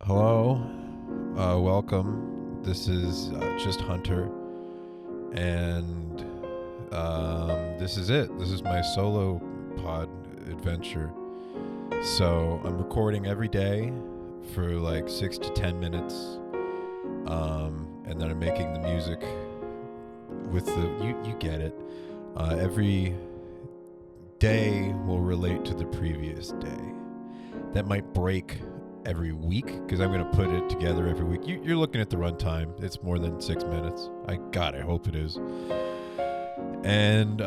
Hello, welcome. This is just Hunter, and this is it. This is my solo pod adventure. So I'm recording every day for like 6 to 10 minutes, and then I'm making the music with the you get it. Every day will relate to the previous day. That might break every week because I'm going to put it together every week. You're looking at the runtime. It's more than 6 minutes. I hope it is. And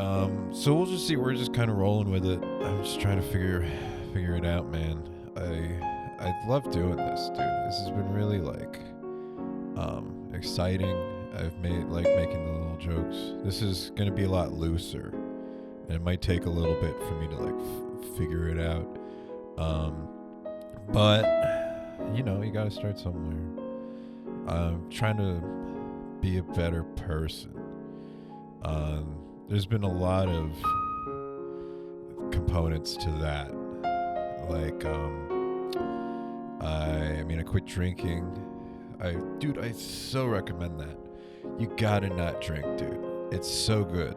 so we'll just see. We're just kind of rolling with it. I'm just trying to figure it out, man. I love doing this, dude. This has been really like exciting. I've made like making the little jokes. This is going to be a lot looser, and it might take a little bit for me to like figure it out. But you know, you gotta start somewhere. I'm trying to be a better person. There's been a lot of components to that. Like, I quit drinking. I so recommend that. You gotta not drink, dude. It's so good.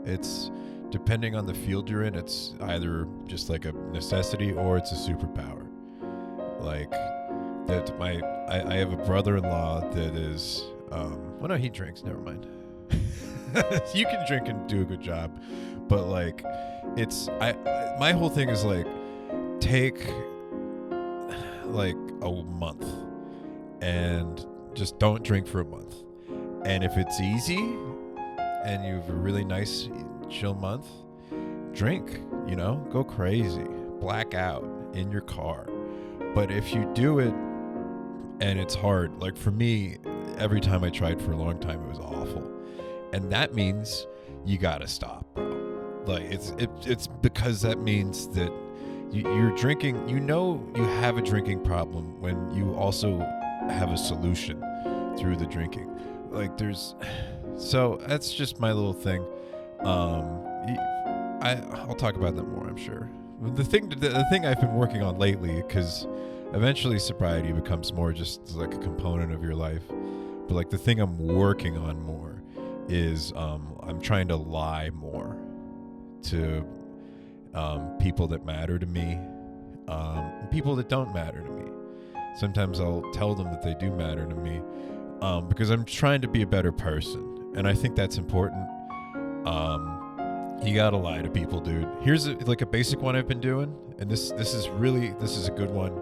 It's depending on the field you're in, it's either just like a necessity or it's a superpower. Like that, I have a brother-in-law that is, well, no, he drinks. Never mind. You can drink and do a good job, but like, my whole thing is like, take like a month and just don't drink for a month. And if it's easy and you have a really nice chill month, drink, go crazy, black out in your car. But if you do it and it's hard, like for me, every time I tried for a long time, it was awful. And that means you gotta stop, bro. Like it's because that means that you're drinking, you have a drinking problem when you also have a solution through the drinking. Like so that's just my little thing. I'll talk about that more, I'm sure. The thing I've been working on lately, because eventually sobriety becomes more just like a component of your life. But like the thing I'm working on more is I'm trying to lie more to people that matter to me, people that don't matter to me. Sometimes I'll tell them that they do matter to me, because I'm trying to be a better person, and I think that's important. You gotta lie to people, dude. Here's a basic one I've been doing, and this is a good one.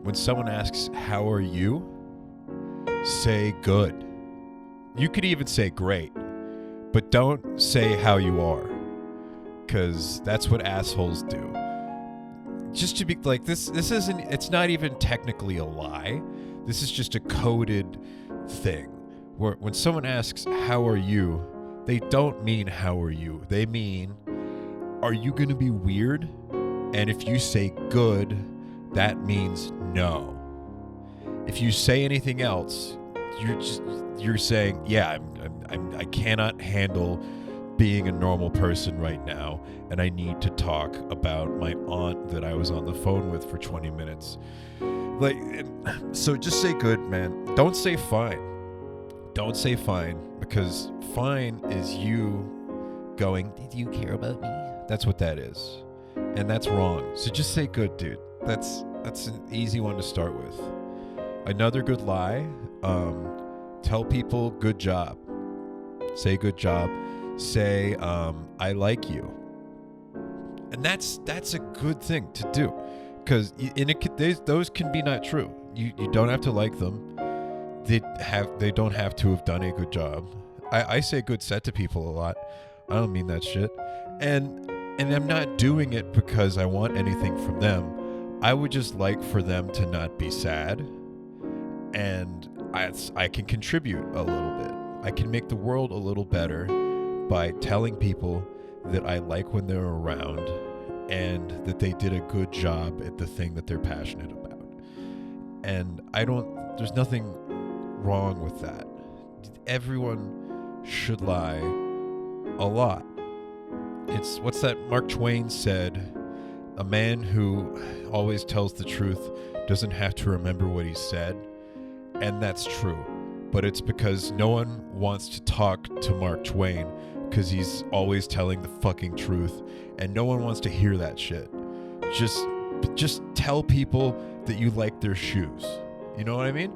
When someone asks, "How are you?" say good. You could even say great, but don't say how you are, because that's what assholes do. Just to be like, this isn't. It's not even technically a lie. This is just a coded thing. Where when someone asks, "How are you?" they don't mean "How are you?" They mean, "Are you going to be weird?" And if you say good, that means no. If you say anything else, you're saying, "Yeah, I cannot handle being a normal person right now, and I need to talk about my aunt that I was on the phone with for 20 minutes." Like, so just say good, man. Don't say fine. Don't say fine, because fine is you going, "Did you care about me?" That's what that is. And that's wrong. So just say good, dude. That's an easy one to start with. Another good lie, tell people good job. Say good job. Say, "I like you." And that's a good thing to do, because those can be not true. You don't have to like them. They don't have to have done a good job. I say good set to people a lot. I don't mean that shit. And I'm not doing it because I want anything from them. I would just like for them to not be sad. And I can contribute a little bit. I can make the world a little better by telling people that I like when they're around and that they did a good job at the thing that they're passionate about. And there's nothing wrong with that. Everyone should lie a lot. It's what's that Mark Twain said, a man who always tells the truth doesn't have to remember what he said. And that's true. But it's because no one wants to talk to Mark Twain because he's always telling the fucking truth. And no one wants to hear that shit. Just tell people that you like their shoes. You know what I mean?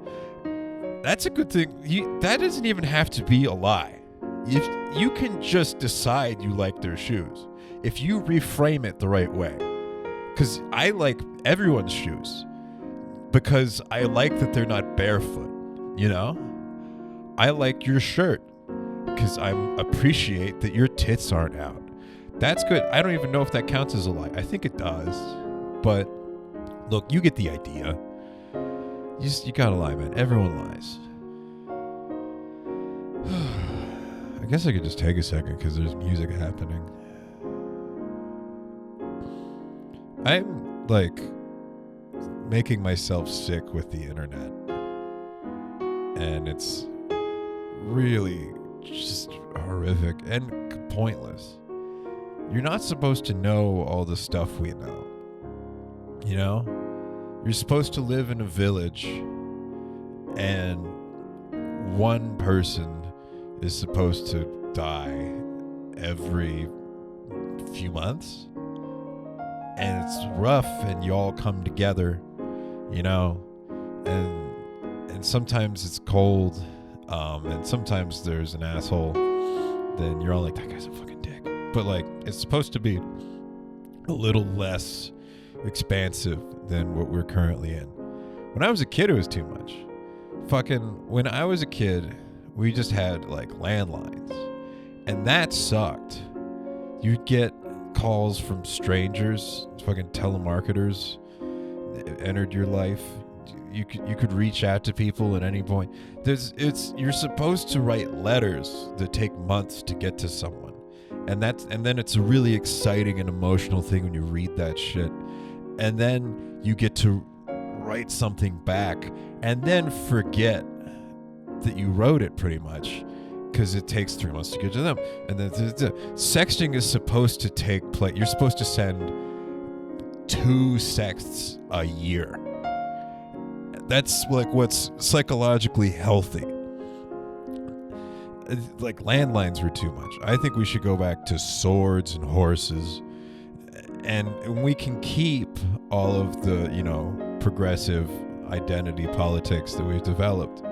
That's a good thing. That doesn't even have to be a lie. If you can just decide you like their shoes, if you reframe it the right way. Because I like everyone's shoes. Because I like that they're not barefoot. You know? I like your shirt. Because I appreciate that your tits aren't out. That's good. I don't even know if that counts as a lie. I think it does. But look, you get the idea. You gotta lie, man. Everyone lies. I guess I could just take a second because there's music happening. I'm like making myself sick with the internet. And it's really just horrific and pointless. You're not supposed to know all the stuff we know. You know? You're supposed to live in a village and one person is supposed to die every few months. And it's rough and you all come together, you know, and sometimes it's cold, and sometimes there's an asshole, then you're all like, that guy's a fucking dick. But like, it's supposed to be a little less expansive than what we're currently in. When I was a kid, it was too much. When I was a kid, we just had like landlines, and that sucked. You'd get calls from strangers, fucking telemarketers that entered your life. You could reach out to people at any point. You're supposed to write letters that take months to get to someone, and then it's a really exciting and emotional thing when you read that shit, and then you get to write something back and then forget that you wrote it pretty much because it takes 3 months to get to them. And then sexting is supposed to take place. You're supposed to send 2 sexts a year. That's like what's psychologically healthy. Like landlines were too much. I think we should go back to swords and horses, and we can keep all of the, progressive identity politics that we've developed,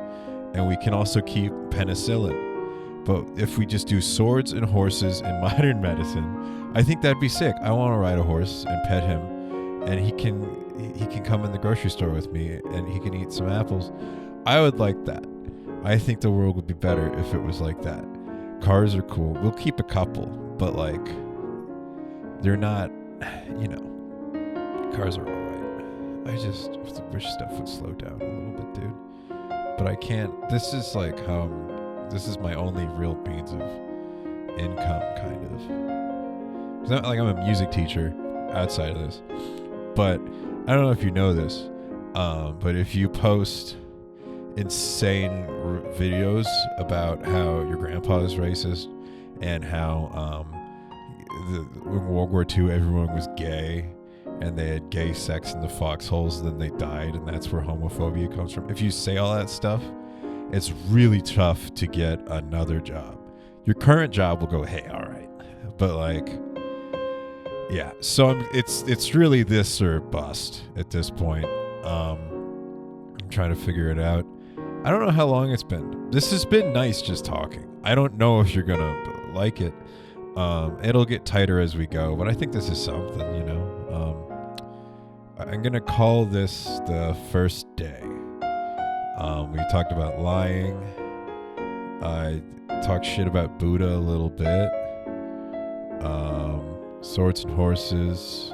and we can also keep penicillin. But if we just do swords and horses in modern medicine, I think that'd be sick. I want to ride a horse and pet him, and he can come in the grocery store with me, and he can eat some apples. I would like that. I think the world would be better if it was like that. Cars are cool. We'll keep a couple, but like, they're not, cars are alright. I just wish stuff would slow down a little bit, dude. But I can't. This is my only real means of income, kind of. It's not like I'm a music teacher outside of this. But I don't know if you know this, but if you post insane videos about how your grandpa is racist and how in World War II everyone was gay and they had gay sex in the foxholes and then they died, and that's where homophobia comes from. If you say all that stuff, it's really tough to get another job. Your current job will go, hey, all right. But like, yeah, so it's really this or bust at this point. I'm trying to figure it out. I don't know how long it's been. This has been nice just talking. I don't know if you're gonna like it. It'll get tighter as we go, but I think this is something, I'm gonna call this the first day. We talked about lying. I talked shit about Buddha a little bit. Swords and horses.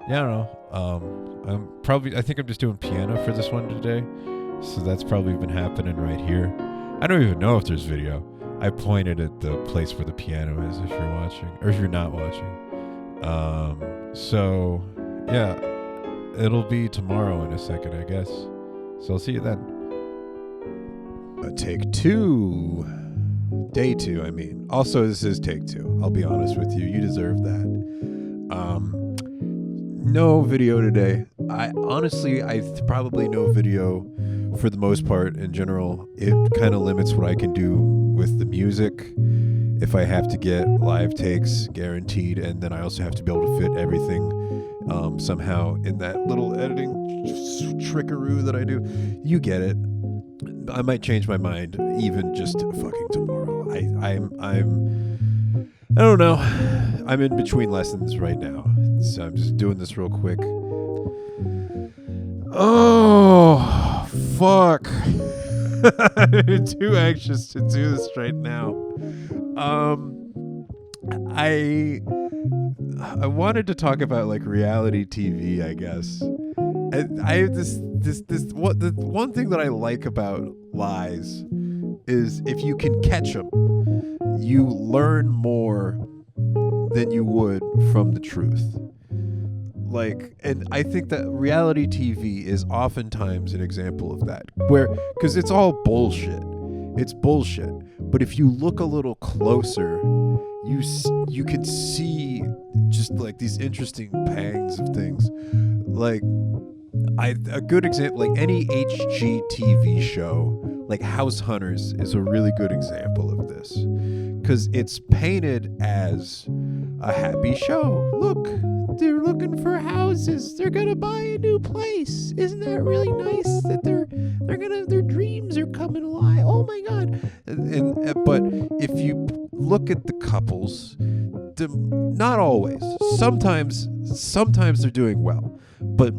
Yeah, I don't know. I think I'm just doing piano for this one today. So that's probably been happening right here. I don't even know if there's video. I pointed at the place where the piano is if you're watching, or if you're not watching. So yeah, it'll be tomorrow in a second, I guess. So I'll see you then. Take 2. Day 2, I mean. Also, this is take 2. I'll be honest with you. You deserve that. No video today. I honestly, probably no video for the most part in general. It kind of limits what I can do with the music. If I have to get live takes guaranteed, and then I also have to be able to fit everything somehow in that little editing trickaroo that I do. You get it. I might change my mind even just fucking tomorrow. I don't know. I'm in between lessons right now, so I'm just doing this real quick. Oh, fuck. I'm too anxious to do this right now. I wanted to talk about like reality TV, I guess. I have the one thing that I like about lies is if you can catch them, you learn more than you would from the truth. Like, and I think that reality TV is oftentimes an example of that, because it's all bullshit. It's bullshit. But if you look a little closer, you can see just like these interesting pangs of things. Like, a good example, like any HGTV show, like House Hunters is a really good example of this, because it's painted as a happy show. Look, they're looking for houses. They're gonna buy a new place. Isn't that really nice that their dreams are coming alive? Oh my God! But if you look at the couples, not always. Sometimes they're doing well, but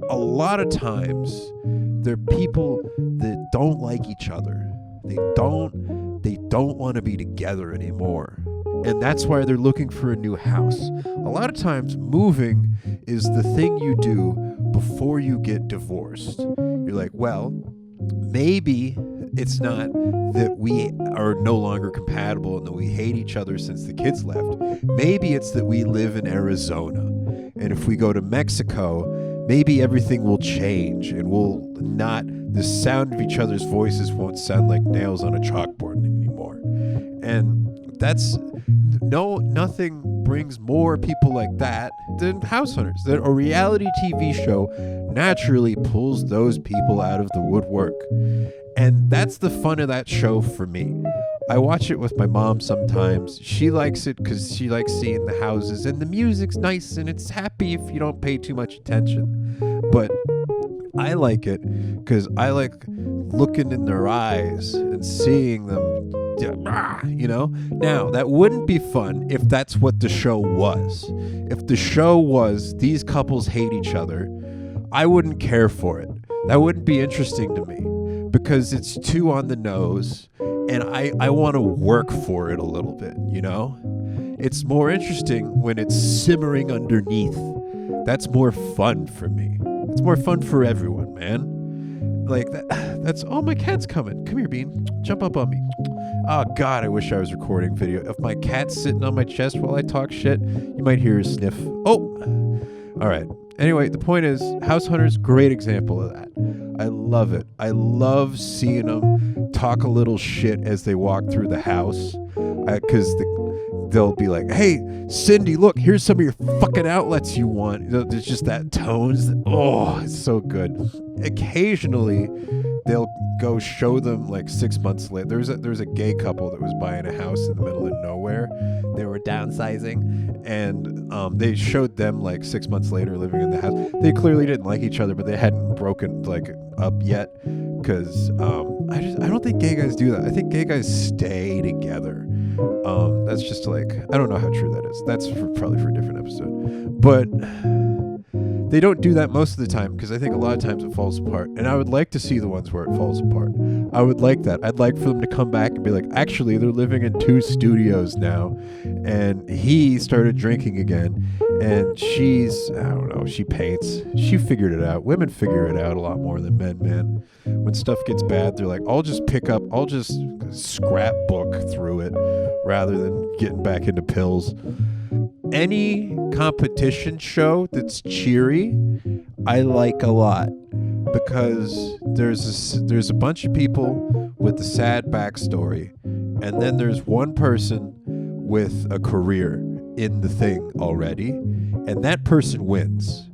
a lot of times they're people that don't like each other. They don't want to be together anymore. And that's why they're looking for a new house. A lot of times moving is the thing you do before you get divorced. You're like, well, maybe it's not that we are no longer compatible and that we hate each other since the kids left. Maybe it's that we live in Arizona. And if we go to Mexico, maybe everything will change and the sound of each other's voices won't sound like nails on a chalkboard anymore. And nothing brings more people like that than House Hunters. That a reality TV show naturally pulls those people out of the woodwork. And that's the fun of that show for me. I watch it with my mom sometimes. She likes it because she likes seeing the houses and the music's nice and it's happy if you don't pay too much attention. But I like it because I like looking in their eyes and seeing them, you know? Now, that wouldn't be fun if that's what the show was. If the show was these couples hate each other, I wouldn't care for it. That wouldn't be interesting to me because it's too on the nose and I want to work for it a little bit, you know? It's more interesting when it's simmering underneath. That's more fun for me. It's more fun for everyone, man. Like that's oh, my cat's coming. Come here, Bean. Jump up on me. Oh God, I wish I was recording video. If my cat's sitting on my chest while I talk shit, you might hear a sniff. Oh, all right. Anyway, the point is, House Hunters, great example of that. I love it. I love seeing them talk a little shit as they walk through the house, because they'll be like, "Hey, Cindy, look, here's some of your fucking outlets you want." You know, there's just that tones. Oh, it's so good. Occasionally, they'll go show them like 6 months later. There's a gay couple that was buying a house in the middle of nowhere. They were downsizing, and they showed them like 6 months later living in the house. They clearly didn't like each other, but they hadn't broken like up yet. Because I don't think gay guys do that. I think gay guys stay together. That's just like, I don't know how true that is. That's probably for a different episode. But they don't do that most of the time because I think a lot of times it falls apart. And I would like to see the ones where it falls apart. I would like that. I'd like for them to come back and be like, actually, they're living in 2 studios now. And he started drinking again. And she's, I don't know, she paints. She figured it out. Women figure it out a lot more than men, man. When stuff gets bad, they're like, I'll just scrapbook through it rather than getting back into pills. Any competition show that's cheery, I like a lot because there's a bunch of people with a sad backstory, and then there's one person with a career in the thing already, and that person wins.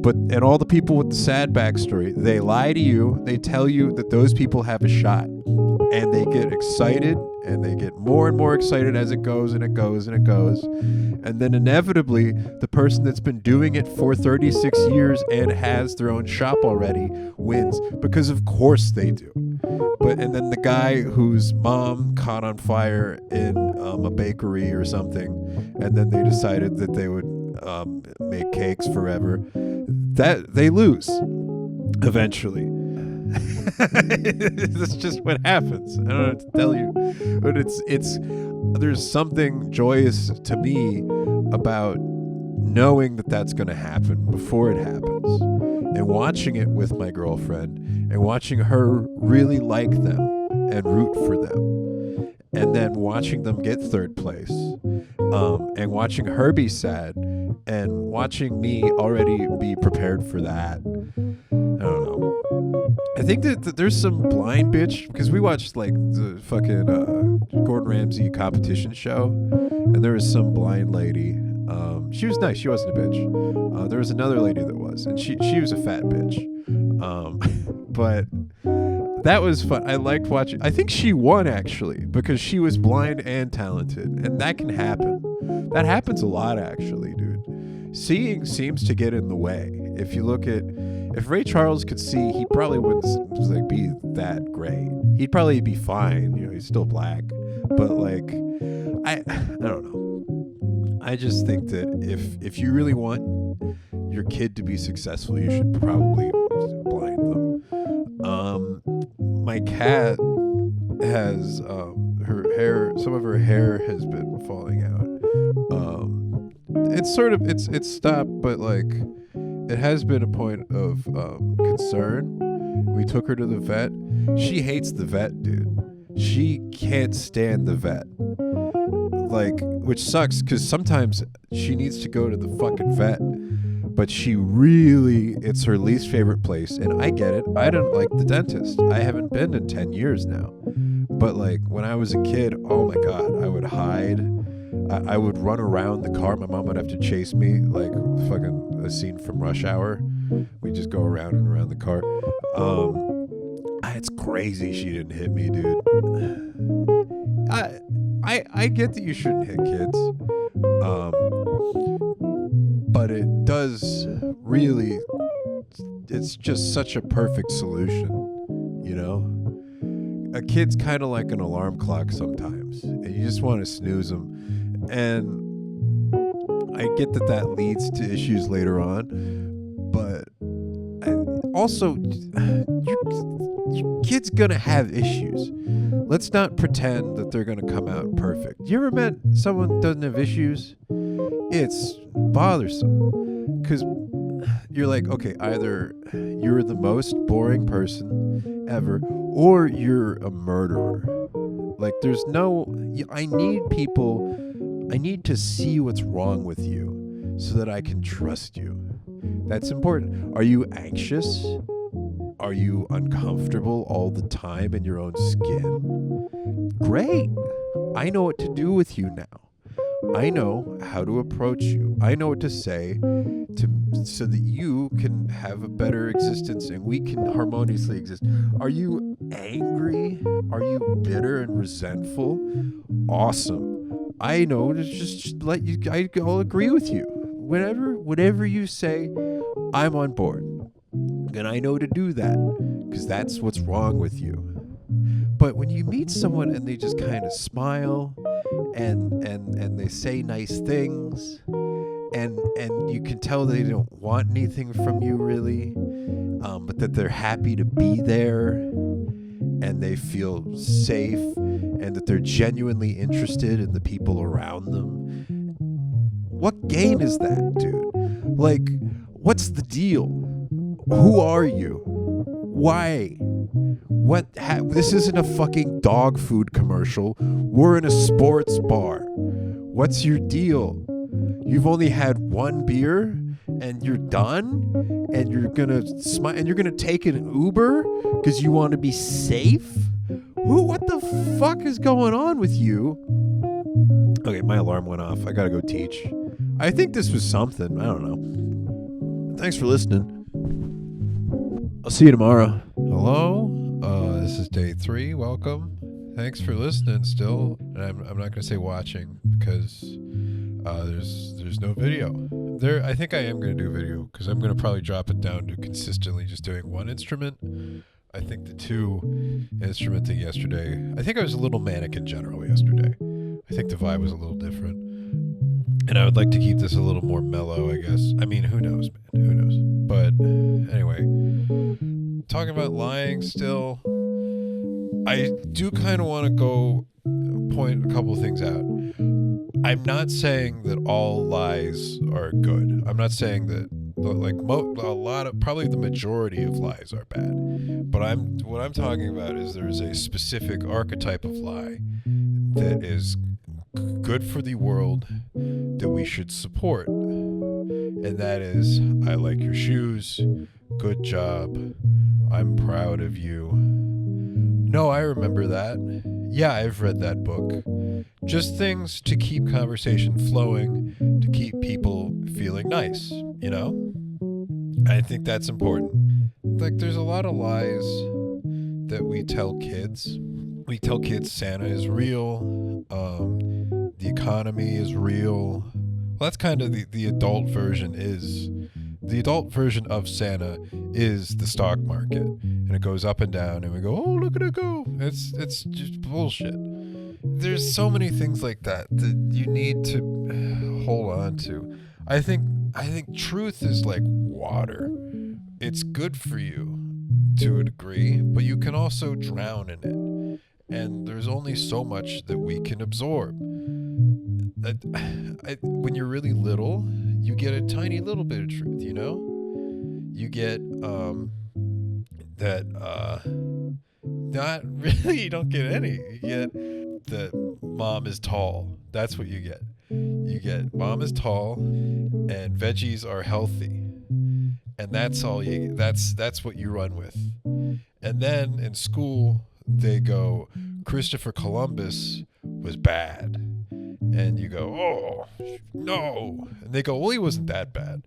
And all the people with the sad backstory, they lie to you. They tell you that those people have a shot, and they get excited, and they get more and more excited as it goes and it goes and it goes. And then inevitably, the person that's been doing it for 36 years and has their own shop already wins, because of course they do. And then the guy whose mom caught on fire in a bakery or something, and then they decided that they would make cakes forever, that they lose eventually. That's just what happens. I don't know what to tell you, but it's there's something joyous to me about knowing that that's going to happen before it happens, and watching it with my girlfriend, and watching her really like them and root for them, and then watching them get third place, and watching her be sad, and watching me already be prepared for that. I don't know. I think that there's some blind bitch, because we watched like the fucking Gordon Ramsay competition show, and there was some blind lady. She was nice. She wasn't a bitch. There was another lady that was, and she was a fat bitch. But that was fun. I liked watching. I think she won actually, because she was blind and talented, and that can happen. That happens a lot actually, dude. Seeing seems to get in the way. If you look at, if Ray Charles could see, he probably wouldn't like be that great. He'd probably be fine. You know, he's still black, but like, I don't know. I just think that if you really want your kid to be successful, you should probably blind them. My cat has her hair. Some of her hair has been falling out. It's stopped, but like it has been a point of concern. We took her to the vet. She hates the vet, dude. She can't stand the vet. Like, which sucks, because sometimes she needs to go to the fucking vet, but it's her least favorite place, and I get it. I don't like the dentist. I haven't been in 10 years now. But like when I was a kid, oh my God, I would hide. I would run around the car. My mom would have to chase me, like fucking a scene from Rush Hour. We just go around and around the car. It's crazy she didn't hit me, dude. I get that you shouldn't hit kids, but it does really, it's just such a perfect solution, you know? A kid's kind of like an alarm clock sometimes, and you just want to snooze them. And I get that leads to issues later on, but also, your kid's gonna have issues. Let's not pretend that they're gonna come out perfect. You ever met someone that doesn't have issues? It's bothersome, because you're like, okay, either you're the most boring person ever, or you're a murderer. Like, there's no, I need to see what's wrong with you so that I can trust you. That's important. Are you anxious? Are you uncomfortable all the time in your own skin? Great. I know what to do with you now. I know how to approach you. I know what to say so that you can have a better existence and we can harmoniously exist. Are you angry? Are you bitter and resentful? Awesome. I know to just let you, I'll agree with you. Whatever you say, I'm on board. And I know to do that, because that's what's wrong with you. But when you meet someone and they just kind of smile and they say nice things, and you can tell they don't want anything from you really, but that they're happy to be there, and they feel safe, and that they're genuinely interested in the people around them. What game is that, dude? Like, what's the deal? Who are you? Why? This isn't a fucking dog food commercial. We're in a sports bar. What's your deal? You've only had one beer and you're done? And you're gonna smile and you're gonna take an Uber because you want to be safe? What the fuck is going on with you? Okay, my alarm went off. I gotta go teach. I think this was something. I don't know. Thanks for listening. I'll see you tomorrow. Hello. This is day 3. Welcome. Thanks for listening still. And I'm not going to say watching because there's no video. I think I am going to do video because I'm going to probably drop it down to consistently just doing one instrument. I think the 2 instrument thing yesterday, I think I was a little manic in general yesterday. I think the vibe was a little different. And I would like to keep this a little more mellow, I guess. I mean, who knows, man? Who knows? But anyway, talking about lying still, I do kind of want to point a couple things out. I'm not saying that all lies are good. I'm not saying that probably the majority of lies are bad. But what I'm talking about is there's a specific archetype of lie that is good for the world that we should support. And that is, I like your shoes, good job, I'm proud of you. No, I remember that. Yeah, I've read that book. Just things to keep conversation flowing, to keep people feeling nice, you know? I think that's important. Like, there's a lot of lies that we tell kids. We tell kids Santa is real, the economy is real. Well, that's kind of the adult version is. The adult version of Santa is the stock market, and it goes up and down, and we go, oh, look at it go. It's just bullshit. There's so many things like that you need to hold on to. I think truth is like water. It's good for you to a degree, but you can also drown in it. And there's only so much that we can absorb. When you're really little, you get a tiny little bit of truth, you know? You get not really, you don't get any. You get that mom is tall. That's what you get. You get mom is tall and veggies are healthy. And that's all that's what you run with. And then in school, they go, Christopher Columbus was bad. And you go, oh, no. And they go, well, he wasn't that bad.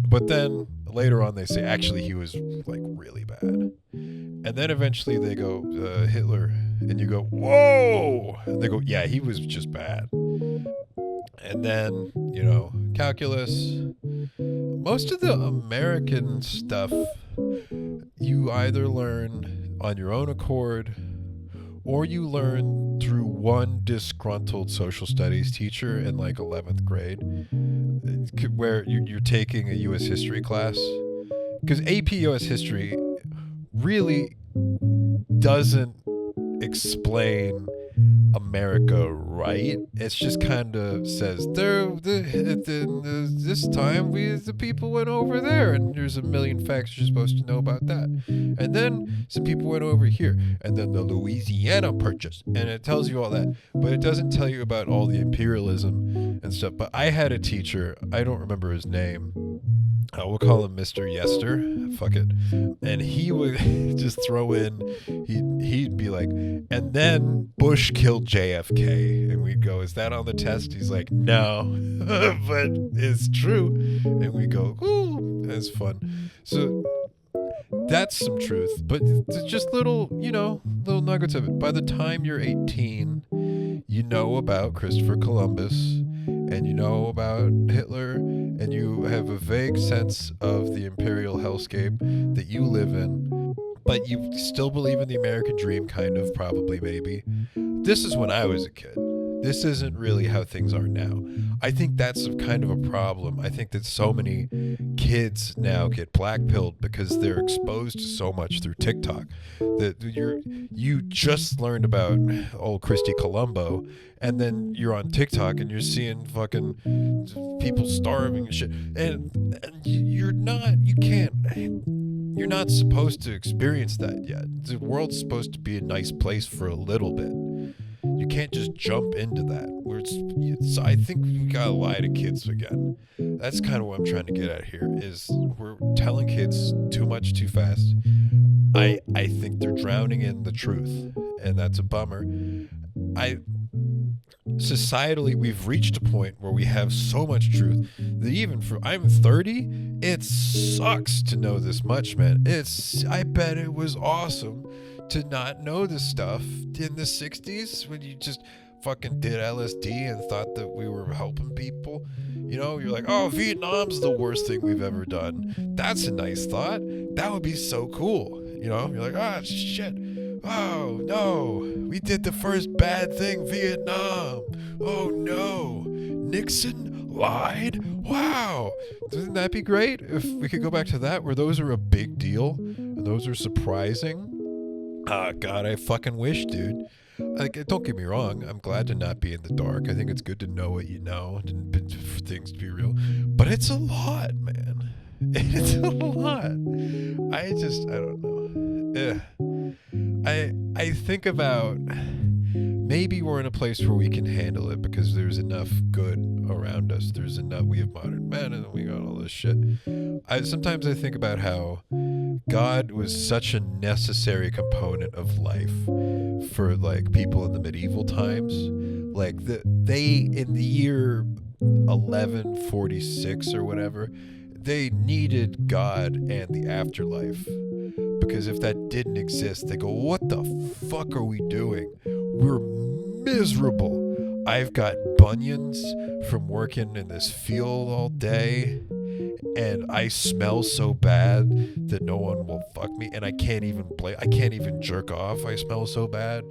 But then later on, they say, actually, he was like really bad. And then eventually they go, Hitler. And you go, whoa. And they go, yeah, he was just bad. And then, calculus. Most of the American stuff, you either learn on your own accord or you learn through one disgruntled social studies teacher in like 11th grade, where you're taking a U.S. history class. Because AP U.S. history really doesn't explain America right. It's just kind of says this time the people went over there, and there's a million facts you're supposed to know about that. And then some people went over here, and then the Louisiana Purchase, and it tells you all that, but it doesn't tell you about all the imperialism and stuff. But I had a teacher, I don't remember his name. We'll call him Mr. Yester. Fuck it. And he would just throw in, he'd be like, and then Bush killed JFK. And we'd go, is that on the test? He's like, no, but it's true. And we go, ooh, that's fun. So that's some truth. But it's just little nuggets of it. By the time you're 18, you know about Christopher Columbus, and you know about Hitler, and you have a vague sense of the imperial hellscape that you live in, but you still believe in the American dream, kind of, probably, maybe. This is when I was a kid. This isn't really how things are now. I think that's kind of a problem. I think that so many kids now get blackpilled because they're exposed to so much through TikTok that you just learned about old Christy Colombo, and then you're on TikTok and you're seeing fucking people starving and shit, and you're not supposed to experience that yet. The world's supposed to be a nice place for a little bit. You can't just jump into that. I think we gotta lie to kids again. That's kind of what I'm trying to get at here, is we're telling kids too much too fast. I think they're drowning in the truth, and that's a bummer. societally we've reached a point where we have so much truth that even for I'm 30, it sucks to know this much, man. I bet it was awesome to not know this stuff in the 60s when you just fucking did LSD and thought that we were helping people. You know, you're like, oh, Vietnam's the worst thing we've ever done. That's a nice thought. That would be so cool. You know, you're like, ah, shit. Oh, no. We did the first bad thing, Vietnam. Oh, no. Nixon lied? Wow. Doesn't that be great if we could go back to that where those are a big deal and those are surprising? Ah, God, I fucking wish, dude. Like, don't get me wrong, I'm glad to not be in the dark. I think it's good to know what you know and for things to be real. But it's a lot, man. It's a lot. I don't know. I think about maybe we're in a place where we can handle it because there's enough good around us. There's enough. We have modern men and we got all this shit. Sometimes I think about how God was such a necessary component of life for like people in the medieval times. Like they in the year 1146 or whatever, they needed God and the afterlife. Because if that didn't exist, they go, what the fuck are we doing? We're miserable. I've got bunions from working in this field all day, and I smell so bad that no one will fuck me, and I can't even jerk off. I smell so bad,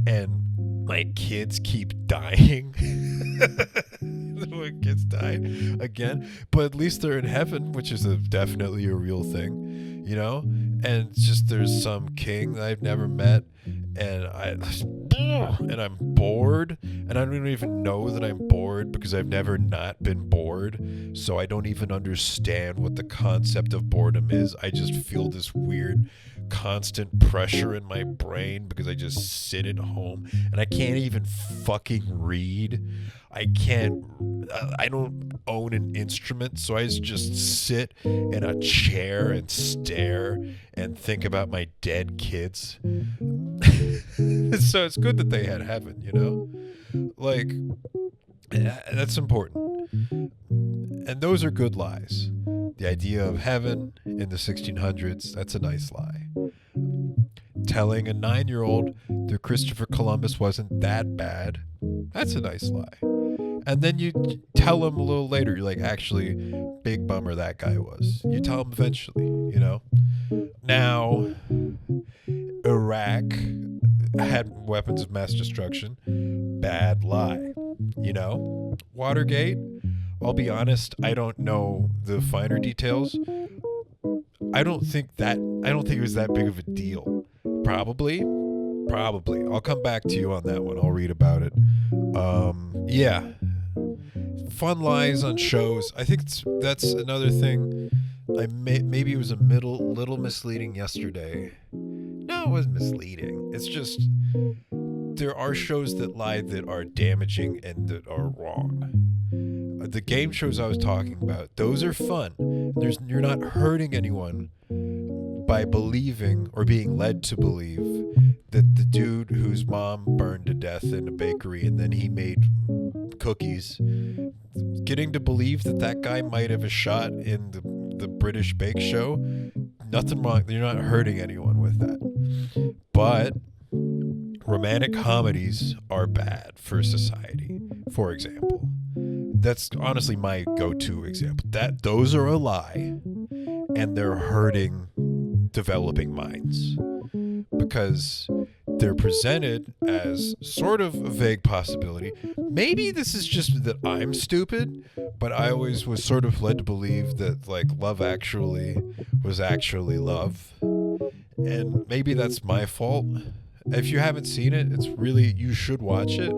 and my kids keep dying. My kids died again, but at least they're in heaven, which is definitely a real thing, you know. And it's just there's some king that I've never met, and I'm bored, and I don't even know that I'm bored because I've never not been bored, so I don't even understand what the concept of boredom is. I just feel this weird constant pressure in my brain because I just sit at home and I can't even fucking read. I don't own an instrument, so I just sit in a chair and stare and think about my dead kids. So it's good that they had heaven, you know? Like, that's important. And those are good lies. The idea of heaven in the 1600s, that's a nice lie. Telling a 9-year-old that Christopher Columbus wasn't that bad, that's a nice lie. And then you tell him a little later, you're like, actually, big bummer that guy was. You tell him eventually, you know? Now, Iraq had weapons of mass destruction. Bad lie. You know? Watergate, I'll be honest, I don't know the finer details. I don't think it was that big of a deal. Probably. I'll come back to you on that one. I'll read about it. Yeah. Fun lies on shows. I think that's another thing. Maybe it was a little misleading yesterday. No, it wasn't misleading. It's just there are shows that lie that are damaging and that are wrong. The game shows I was talking about, those are fun. You're not hurting anyone by believing or being led to believe that the dude whose mom burned to death in a bakery and then he made cookies, getting to believe that guy might have a shot in the British Bake Show, nothing wrong. You're not hurting anyone with that. But romantic comedies are bad for society, for example. That's honestly my go-to example. Those are a lie, and they're hurting developing minds because they're presented as sort of a vague possibility. Maybe this is just that I'm stupid, but I always was sort of led to believe that like Love Actually was actually love, and maybe that's my fault. If you haven't seen it, you should watch it,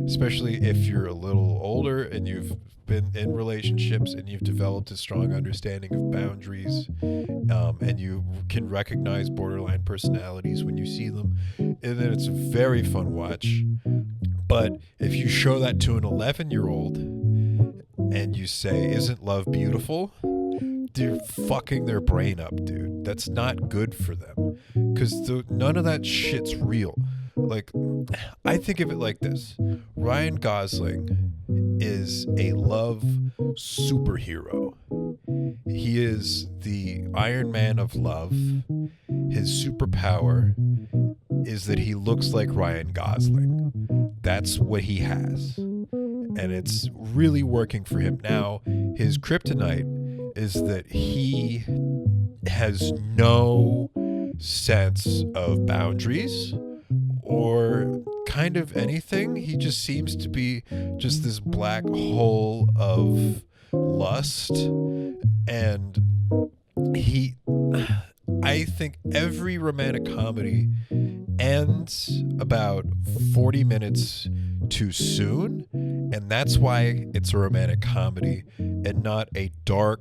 especially if you're a little older and you've been in relationships and you've developed a strong understanding of boundaries, and you can recognize borderline personalities when you see them. And then it's a very fun watch. But if you show that to an 11-year-old and you say, "Isn't love beautiful?" they're fucking their brain up, dude. That's not good for them because none of that shit's real. Like, I think of it like this. Ryan Gosling is a love superhero. He is the Iron Man of love. His superpower is that he looks like Ryan Gosling. That's what he has. And it's really working for him. Now, his kryptonite is that he has no sense of boundaries or kind of anything. He just seems to be just this black hole of lust. And I think every romantic comedy ends about 40 minutes too soon, and that's why it's a romantic comedy and not a dark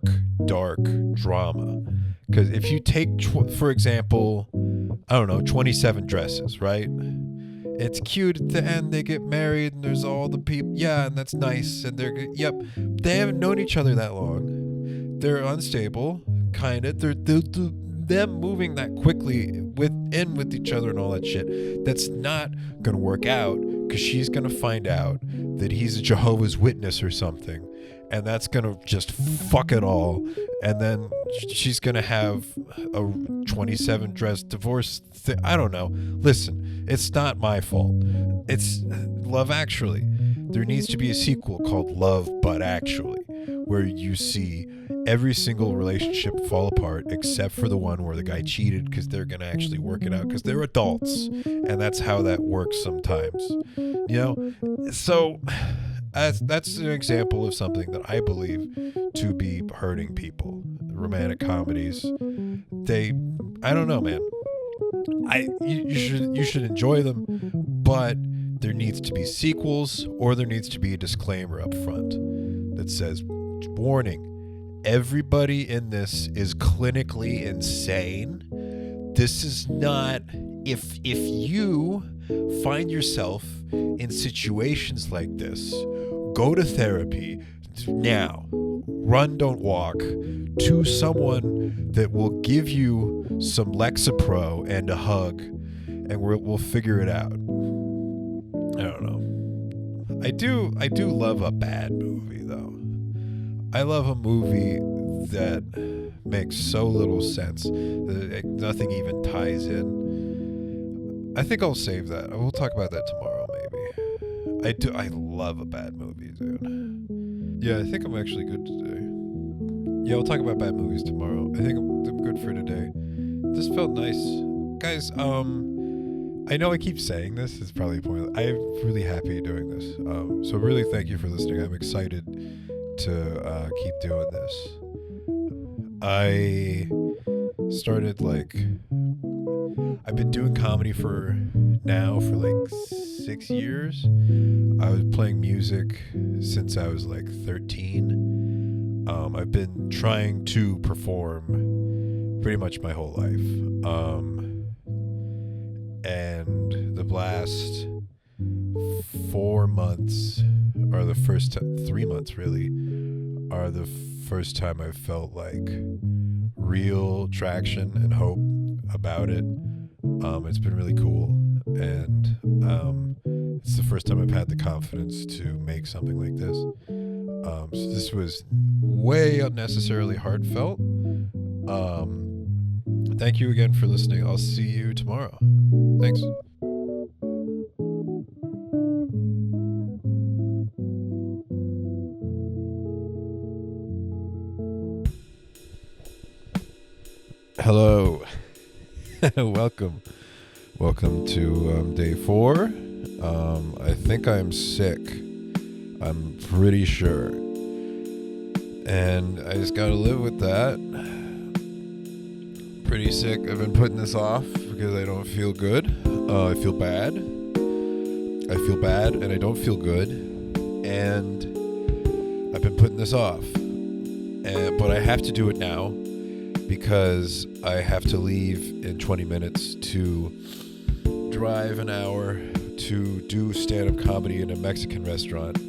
drama. Because if you take, for example, I don't know, 27 Dresses, right? It's cute at the end, they get married and there's all the people, yeah, and that's nice, and they're good. Yep, they haven't known each other that long. They're unstable, kind of. They're them moving that quickly with each other and all that shit, that's not gonna work out, because she's gonna find out that he's a Jehovah's Witness or something, and that's gonna just fuck it all, and then she's gonna have a 27 dress divorce I don't know. Listen, it's not my fault. It's Love Actually. There needs to be a sequel called Love But Actually, where you see every single relationship fall apart except for the one where the guy cheated, because they're going to actually work it out because they're adults, and that's how that works sometimes. So that's an example of something that I believe to be hurting people. Romantic comedies, I don't know, man. You should enjoy them, but there needs to be sequels, or there needs to be a disclaimer up front that says, warning, everybody in this is clinically insane. This is not, if you find yourself in situations like this, go to therapy now. Run, don't walk, to someone that will give you some Lexapro and a hug, and we'll figure it out. I don't know. I do love a bad movie, though. I love a movie that makes so little sense that nothing even ties in. I think I'll save that. We'll talk about that tomorrow, maybe. I love a bad movie, dude. Yeah, I think I'm actually good today. Yeah, we'll talk about bad movies tomorrow. I think I'm good for today. This felt nice. Guys, I know I keep saying this. It's probably pointless. I'm really happy doing this. So really thank you for listening. I'm excited to keep doing this. I started I've been doing comedy for 6 years. I was playing music since I was 13. I've been trying to perform pretty much my whole life. And the last 4 months, or the first 3 months really, are the first time I've felt real traction and hope about it. It's been really cool, and it's the first time I've had the confidence to make something like this. So this was way unnecessarily heartfelt. Thank you again for listening. I'll see you tomorrow. Thanks. Hello. Welcome to day 4. I think I'm sick. I'm pretty sure. And I just gotta live with that. Pretty sick. I've been putting this off because I don't feel good. I feel bad. And I don't feel good. And I've been putting this off. But I have to do it now, because I have to leave in 20 minutes to drive an hour to do stand-up comedy in a Mexican restaurant.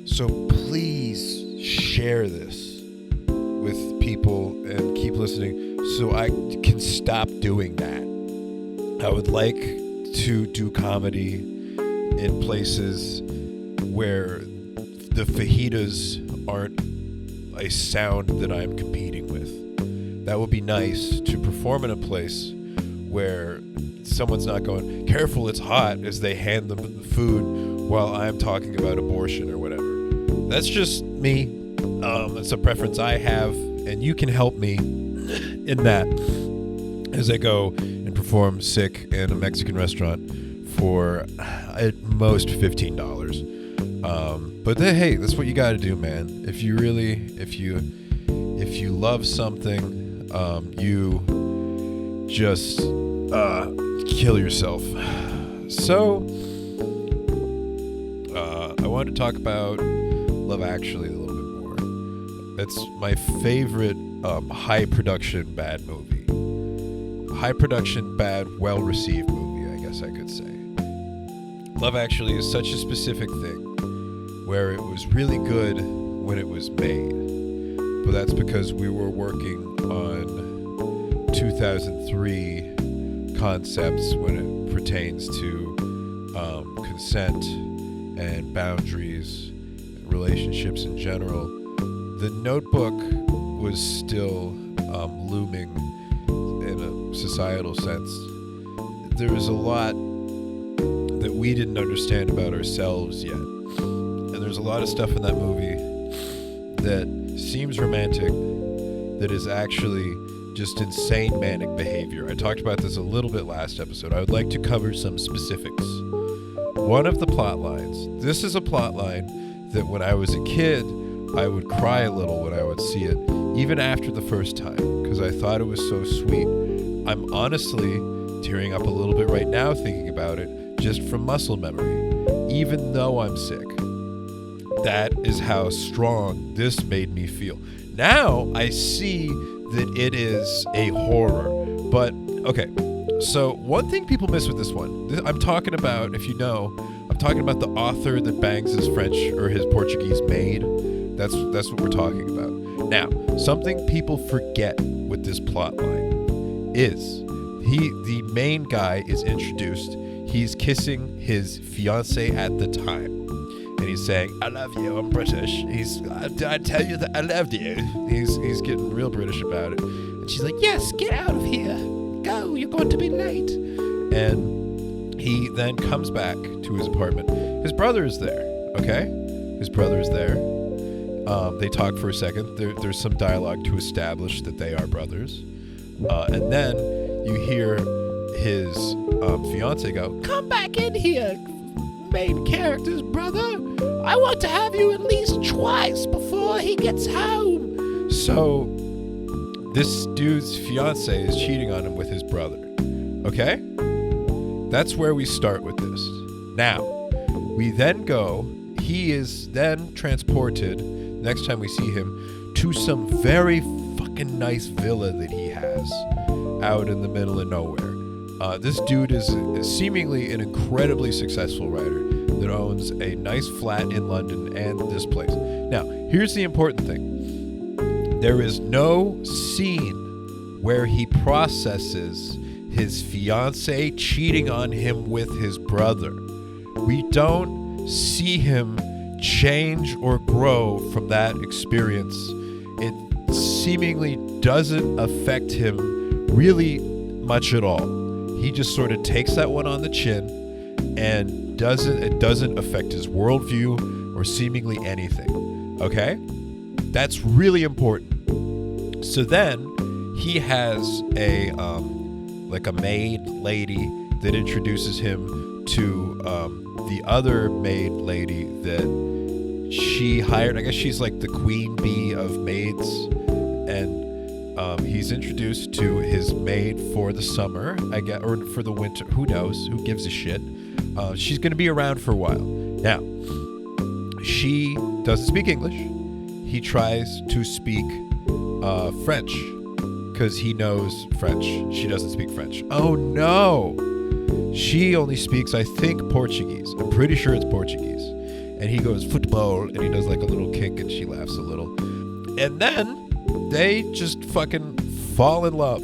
So please share this with people and keep listening so I can stop doing that. I would like to do comedy in places where the fajitas aren't a sound that I'm competing with. That would be nice to perform in a place where someone's not going, careful, it's hot, as they hand them the food while I'm talking about abortion or whatever. That's just me. It's a preference I have, and you can help me in that as I go and perform sick in a Mexican restaurant for at most $15. But then, hey, that's what you got to do, man. If you love something, you just kill yourself. So I wanted to talk about Love Actually a little bit more. It's my favorite high production bad movie. High production bad, well received movie, I guess I could say. Love Actually is such a specific thing where it was really good when it was made. But that's because we were working on 2003 concepts when it pertains to consent and boundaries, relationships in general. The Notebook was still looming in a societal sense. There was a lot that we didn't understand about ourselves yet. And there's a lot of stuff in that movie that seems romantic that is actually just insane manic behavior. I talked about this a little bit last episode. I would like to cover some specifics. One of the plot lines, this is a plot line that when I was a kid, I would cry a little when I would see it, even after the first time, because I thought it was so sweet. I'm honestly tearing up a little bit right now thinking about it, just from muscle memory, even though I'm sick. That is how strong this made me feel. Now I see that it is a horror. But, okay, so one thing people miss with this one, I'm talking about, if you know, I'm talking about the author that bangs his French or his Portuguese maid. That's what we're talking about. Now, something people forget with this plot line is the main guy is introduced. He's kissing his fiancée at the time. And he's saying, I love you, I'm British. I tell you that I loved you. He's getting real British about it. And she's like, yes, get out of here. Go, you're going to be late. And he then comes back to his apartment. His brother is there, okay? His brother is there. They talk for a second. There's some dialogue to establish that they are brothers. And then you hear his fiancé go, come back in here, main character's brother. I want to have you at least twice before he gets home. So this dude's fiancé is cheating on him with his brother. Okay? That's where we start with this. Now, we then go, he is then transported, next time we see him, to some very fucking nice villa that he has out in the middle of nowhere. This dude is seemingly an incredibly successful writer that owns a nice flat in London and this place. Now, here's the important thing. There is no scene where he processes his fiancée cheating on him with his brother. We don't see him change or grow from that experience. It seemingly doesn't affect him really much at all. He just sort of takes that one on the chin and it doesn't affect his worldview or seemingly anything. Okay? That's really important. So then he has a maid lady that introduces him to the other maid lady that she hired. I guess she's like the queen bee of maids. And he's introduced to his maid for the summer, I guess, or for the winter. Who knows? Who gives a shit? She's going to be around for a while. Now, she doesn't speak English. He tries to speak French because he knows French. She doesn't speak French. Oh, no. She only speaks, I think, Portuguese. I'm pretty sure it's Portuguese. And he goes, football, and he does like a little kick, and she laughs a little. And then they just fucking fall in love.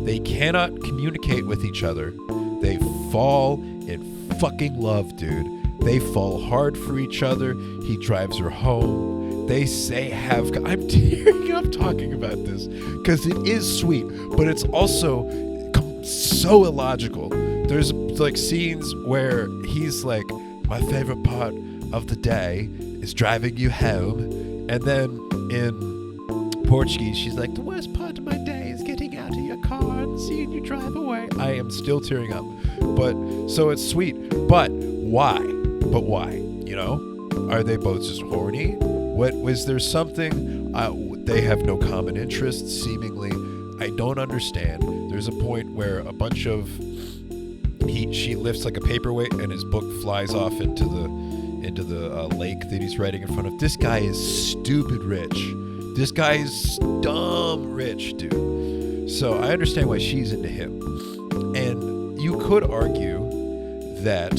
They cannot communicate with each other. They fall in fucking love, dude. They fall hard for each other. He drives her home. They say I'm tearing up talking about this because it is sweet, but it's also so illogical. There's like scenes where he's like, my favorite part of the day is driving you home, and then in Portuguese she's like, the worst part of my day is getting out of your car and seeing you drive away. I am still tearing up, but so it's sweet. But why? You know, are they both just horny? What was there something? They have no common interests, seemingly. I don't understand. There's a point where a bunch of she lifts like a paperweight, and his book flies off into the lake that he's riding in front of. This guy is stupid rich. This guy is dumb rich, dude. So I understand why she's into him. And you could argue that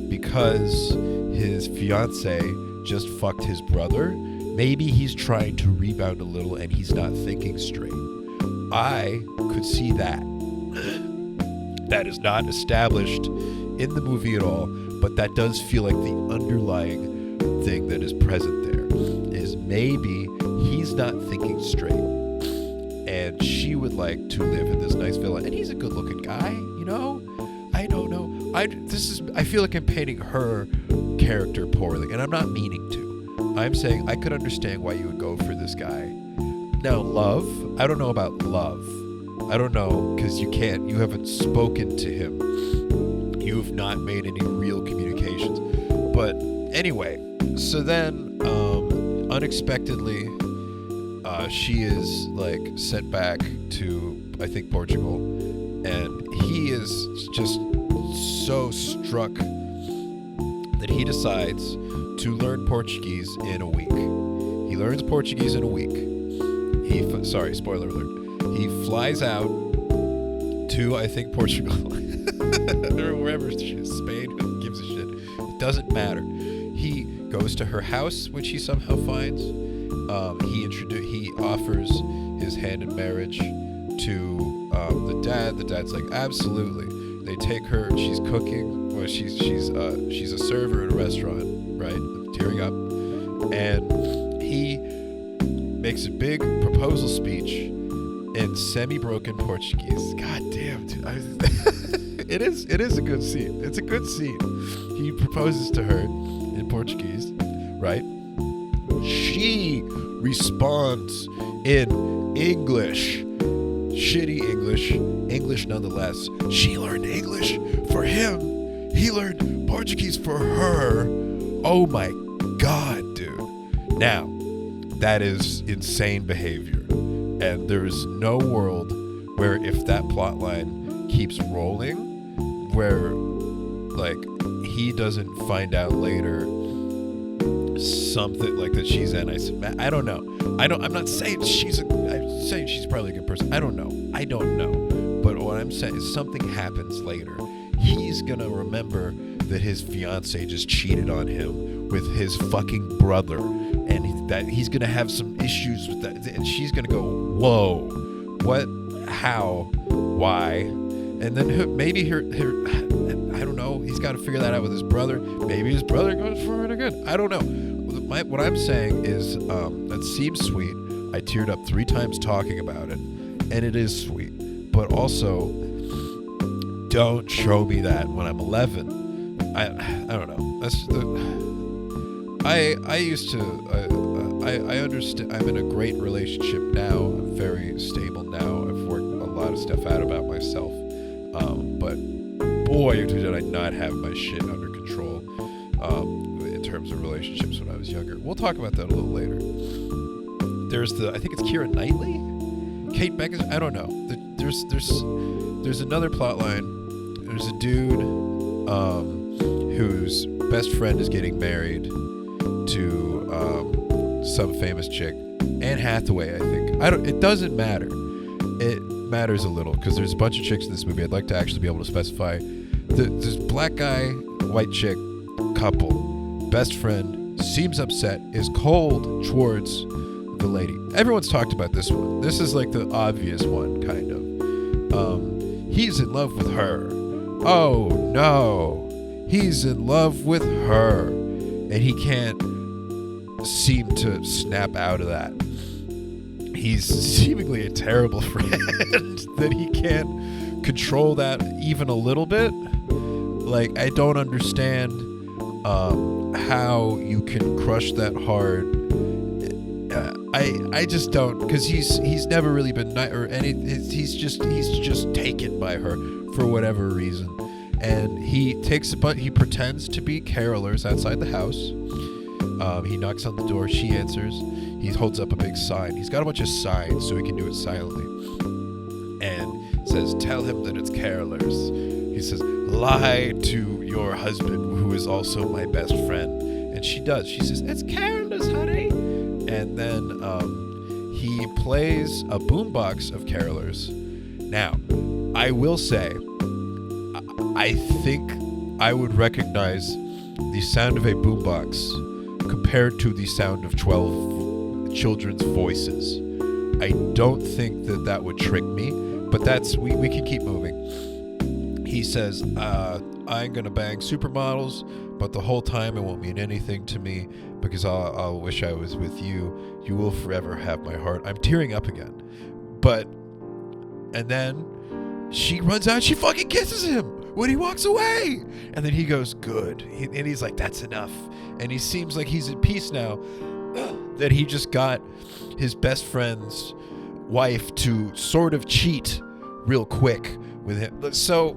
because his fiance just fucked his brother, maybe he's trying to rebound a little and he's not thinking straight. I could see that. That is not established in the movie at all, but that does feel like the underlying thing that is present there, is maybe he's not thinking straight, and she would like to live in this nice villa, and he's a good-looking guy, you know? I don't know. I feel like I'm painting her character poorly, and I'm not meaning to. I'm saying I could understand why you would go for this guy. Now, love, I don't know about love. I don't know, because you haven't spoken to him. You have not made any real communications. But anyway, so then unexpectedly, she is like sent back to, I think, Portugal, and he is just so struck that he decides to learn Portuguese in a week. He learns Portuguese in a week. Sorry, spoiler alert. He flies out to, I think, Portugal or wherever she is, Spain, who gives a shit. It doesn't matter. He goes to her house, which he somehow finds. He offers his hand in marriage to the dad. The dad's like, absolutely. They take her. She's cooking. Well, she's a server at a restaurant, right? I'm tearing up. And he makes a big proposal speech in semi-broken Portuguese. God damn, dude. It is a good scene. It's a good scene. He proposes to her in Portuguese, right? She responds in English. Shitty English nonetheless. She learned English for him. He learned Portuguese for her. Oh my God, dude. Now, that is insane behavior. And there is no world where, if that plot line keeps rolling, where like he doesn't find out later something like that she's I don't know. I'm not saying I'm saying she's probably a good person. I don't know. But what I'm saying is something happens later. He's gonna remember that his fiance just cheated on him with his fucking brother, and that he's gonna have some issues with that, and she's gonna go, whoa, what, how, why? And then maybe her I don't know, he's got to figure that out with his brother. Maybe his brother goes for it again. I don't know. What I'm saying is that seems sweet. I teared up 3 times talking about it, and it is sweet. But also, don't show me that when I'm 11. I don't know. That's I used to I understand. I'm in a great relationship now. I'm very stable now. I've worked a lot of stuff out about myself. But boy, did I not have my shit under control in terms of relationships when I was younger. We'll talk about that a little later. There's I think it's Keira Knightley, Kate Beckinsale. I don't know. There's another plot line. There's a dude whose best friend is getting married to some famous chick, Anne Hathaway, I think. It doesn't matter. It matters a little because there's a bunch of chicks in this movie. I'd like to actually be able to specify. There's black guy, white chick, couple, best friend, seems upset, is cold towards the lady. Everyone's talked about this one. This is like the obvious one, kind of. He's in love with her, oh no, he's in love with her. And he can't seem to snap out of that. He's seemingly a terrible friend that he can't control that even a little bit. Like, I don't understand how you can crush that hard. I just don't, because he's never really been he's just taken by her for whatever reason, and he pretends to be carolers outside the house. He knocks on the door, she answers, he holds up a big sign. He's got a bunch of signs so he can do it silently, and says, tell him that it's carolers. He says, lie to your husband, who is also my best friend. And she does. She says, it's carolers, honey. And then he plays a boombox of carolers. Now, I will say, I think I would recognize the sound of a boombox compared to the sound of 12 children's voices. I don't think that would trick me, but we can keep moving. He says, I'm going to bang supermodels, but the whole time it won't mean anything to me because I'll wish I was with you. You will forever have my heart. I'm tearing up again. And then she runs out, she fucking kisses him when he walks away. And then he goes, good. And he's like, that's enough. And he seems like he's at peace now that he just got his best friend's wife to sort of cheat real quick with him. So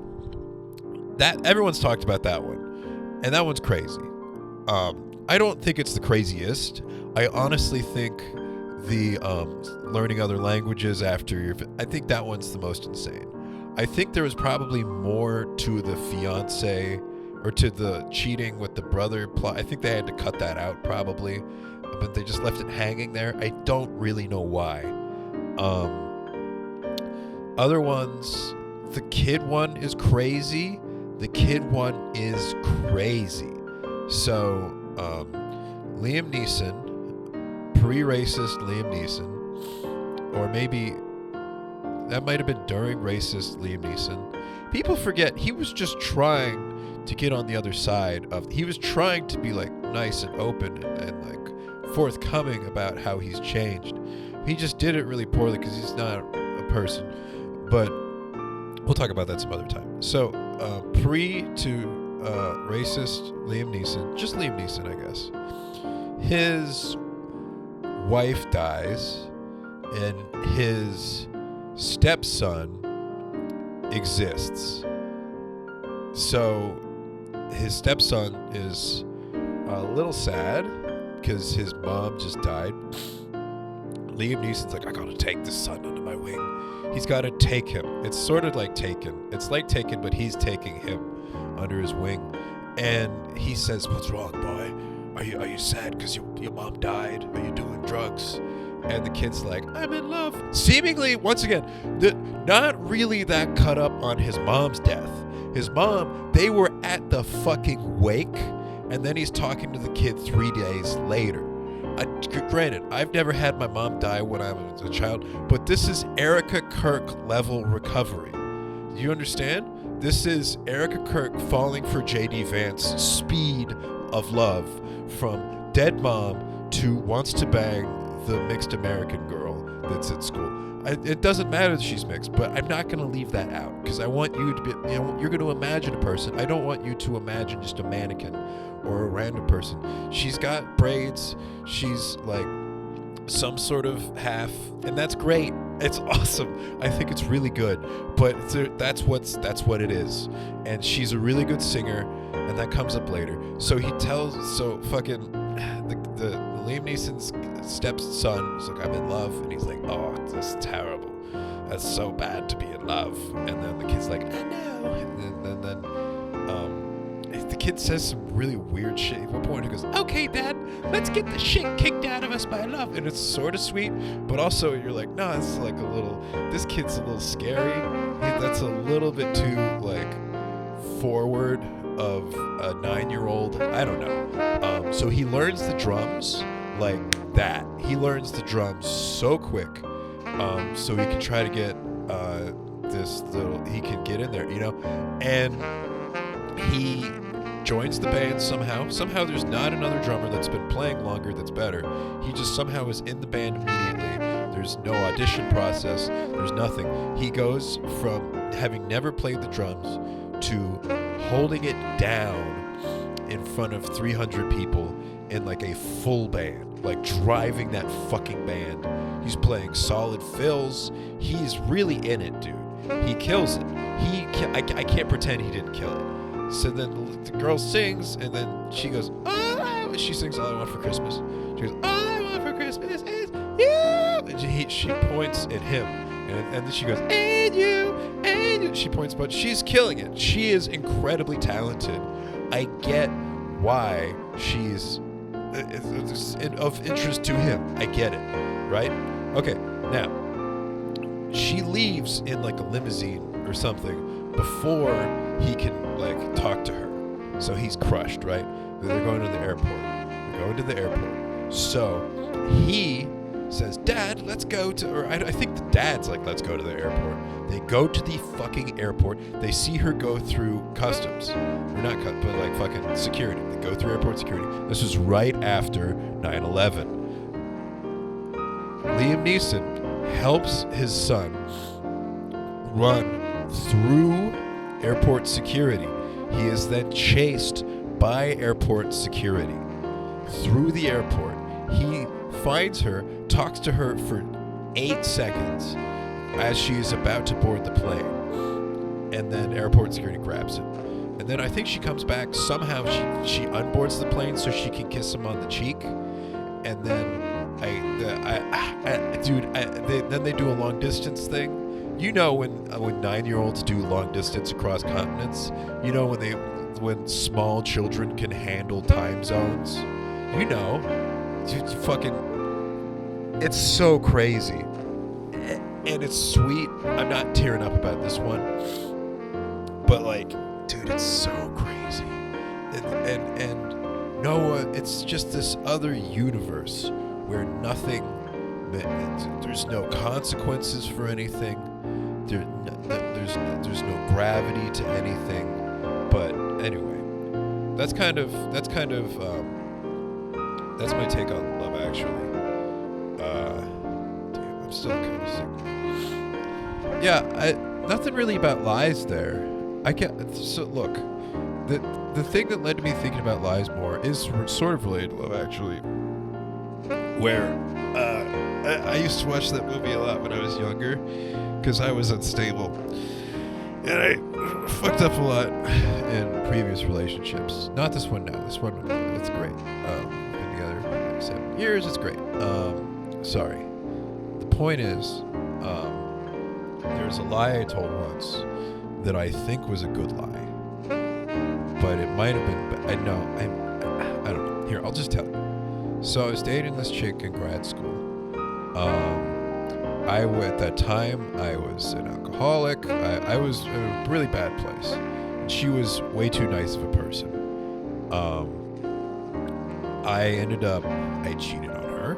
that everyone's talked about that one, and that one's crazy. I don't think it's the craziest. I honestly think the learning other languages after I think that one's the most insane. I think there was probably more to the fiance or to the cheating with the brother plot. I think they had to cut that out probably, but they just left it hanging there. I don't really know why. Other ones, the kid one is crazy. So, Liam Neeson, pre-racist Liam Neeson, or maybe that might have been during racist Liam Neeson. People forget he was just trying to get on the other side he was trying to be like nice and open and like forthcoming about how he's changed. He just did it really poorly because he's not a person. But we'll talk about that some other time. So, pre to racist Liam Neeson, just Liam Neeson, I guess. His wife dies, and his stepson exists. So, his stepson is a little sad because his mom just died. Liam Neeson's like, I gotta take this son under my wing. He's got to take him. It's sort of like Taken. It's like Taken, but he's taking him under his wing. And he says, what's wrong, boy? Are you sad because your mom died? Are you doing drugs? And the kid's like, I'm in love. Seemingly, once again, not really that cut up on his mom's death. His mom, they were at the fucking wake, and then he's talking to the kid 3 days later. Granted, I've never had my mom die when I was a child, but this is Erica Kirk level recovery. Do you understand? This is Erica Kirk falling for J.D. Vance speed of love from dead mom to wants to bang the mixed American girl that's at school. It doesn't matter that she's mixed, but I'm not going to leave that out because I want you to be, you're going to imagine a person. I don't want you to imagine just a mannequin or a random person. She's got braids. She's like some sort of half, and that's great. It's awesome. I think it's really good, but that's what it is. And she's a really good singer, and that comes up later. So fucking the Liam Neeson's stepson is like, I'm in love, and he's like, oh, this is terrible. That's so bad to be in love. And then the kid's like, I know. And then the kid says some really weird shit. At one point he goes, okay, Dad, let's get the shit kicked out of us by love. And it's sort of sweet, but also you're like, no, it's like this kid's a little scary. That's a little bit too like forward of a 9-year-old. I don't know. So he learns the drums like that. He learns the drums so quick, so he can try to get this little, he can get in there, and he joins the band somehow. Somehow there's not another drummer that's been playing longer that's better. He just somehow is in the band immediately. There's no audition process. There's nothing. He goes from having never played the drums to holding it down in front of 300 people in like a full band, like driving that fucking band. He's playing solid fills. He's really in it, dude. He kills it. I can't pretend he didn't kill it. So then the girl sings, and then she goes, she sings All I Want for Christmas. She goes, all I want for Christmas is you. And she points at him, and then she goes, and you. She points, but she's killing it. She is incredibly talented. I get why she's of interest to him. I get it, right? Okay, now, she leaves in like a limousine or something before he can like talk to her. So he's crushed, right? They're going to the airport. So he says, Dad, let's go to, or I think the dad's like, let's go to the airport. They go to the fucking airport. They see her go through customs. Or not, but like fucking security. They go through airport security. This was right after 9/11. Liam Neeson helps his son run through airport security. He is then chased by airport security through the airport. He finds her, talks to her for 8 seconds as she is about to board the plane, and then airport security grabs him. And then I think she comes back. Somehow she unboards the plane so she can kiss him on the cheek. And then then they do a long distance thing. You know when 9-year-olds do long distance across continents. You know when small children can handle time zones. You know, it's so crazy, and it's sweet. I'm not tearing up about this one, but like, dude, it's so crazy. And Noah, it's just this other universe where there's no consequences for anything. There's no gravity to anything. But anyway, that's my take on Love Actually. Damn, I'm still kind of sick. Yeah, nothing really about Lies there. So look, the thing that led to me thinking about Lies more is sort of related to Love Actually, where I used to watch that movie a lot when I was younger because I was unstable and I fucked up a lot in previous relationships. Not this one now. This one, it's great. Been together for like 7 years. It's great. Sorry. The point is, there's a lie I told once that I think was a good lie, but it might have been. I don't know. Here, I'll just tell you. So I was dating this chick in grad school. At that time, I was an alcoholic. I was in a really bad place. And she was way too nice of a person. I cheated on her.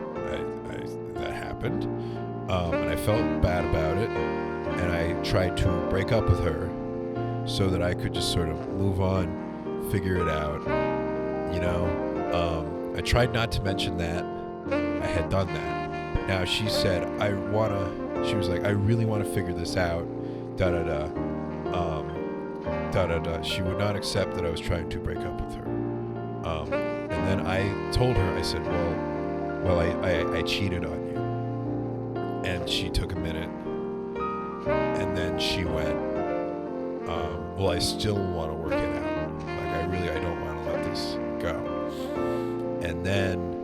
That happened. And I felt bad about it. And I tried to break up with her so that I could just sort of move on, figure it out. I tried not to mention that I had done that. Now she said, she was like, I really want to figure this out, She would not accept that I was trying to break up with her. And then I told her, I said, well, I cheated on you. And she took a minute, and then she went, well, I still want to work it out. Like, I don't want to let this go. And then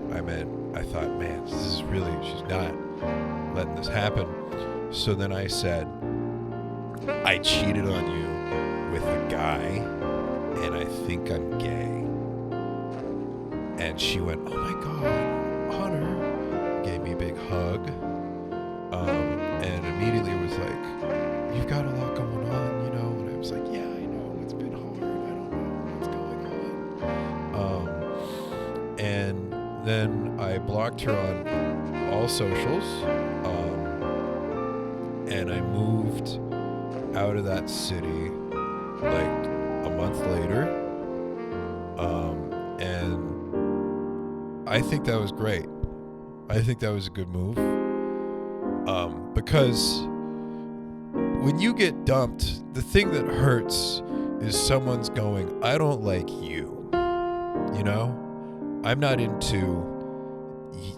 I thought, man, she's not letting this happen. So then I said, I cheated on you with a guy, and I think I'm gay. And she went, oh my God, Honor, gave me a big hug, and immediately was like, you've got a lot going on, and I was like, yeah, I know, it's been hard, I don't know what's going on. And then I blocked her on all socials, and I moved out of that city like a month later. And I think that was great. I think that was a good move. Because when you get dumped, the thing that hurts is someone's going, I don't like you. You know? I'm not into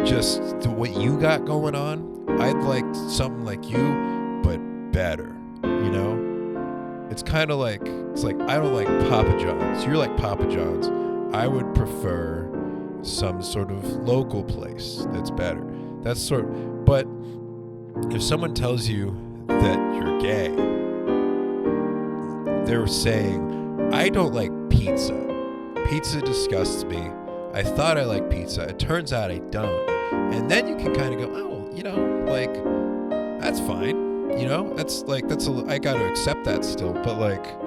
just what you got going on. I'd like something like you, but better. You know? It's kind of like, I don't like Papa John's. You're like Papa John's. I would prefer some sort of local place that's better. But if someone tells you that you're gay, they're saying, I don't like pizza. Pizza disgusts me. I thought I liked pizza. It turns out I don't. And then you can kind of go, oh, you know, like, that's fine. You know, I got to accept that still. But like,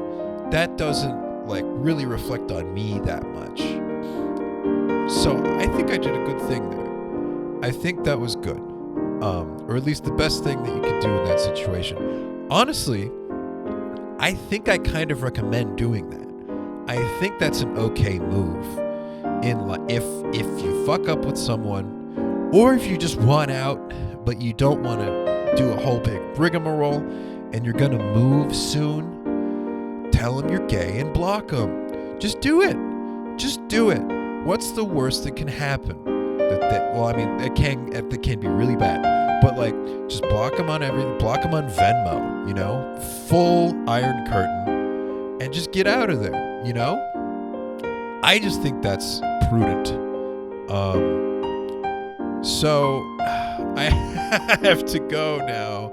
that doesn't like really reflect on me that much. So I think I did a good thing there. I think that was good. Or at least the best thing that you could do in that situation. Honestly, I think I kind of recommend doing that. I think that's an okay move. If you fuck up with someone, or if you just want out, but you don't want to do a whole big rigmarole, and you're gonna move soon, tell them you're gay and block them. Just do it. Just do it. What's the worst that can happen? It can be really bad, but like, just block them on everything. Block them on Venmo, you know, full Iron Curtain, and just get out of there, you know. I just think that's prudent. So I have to go now.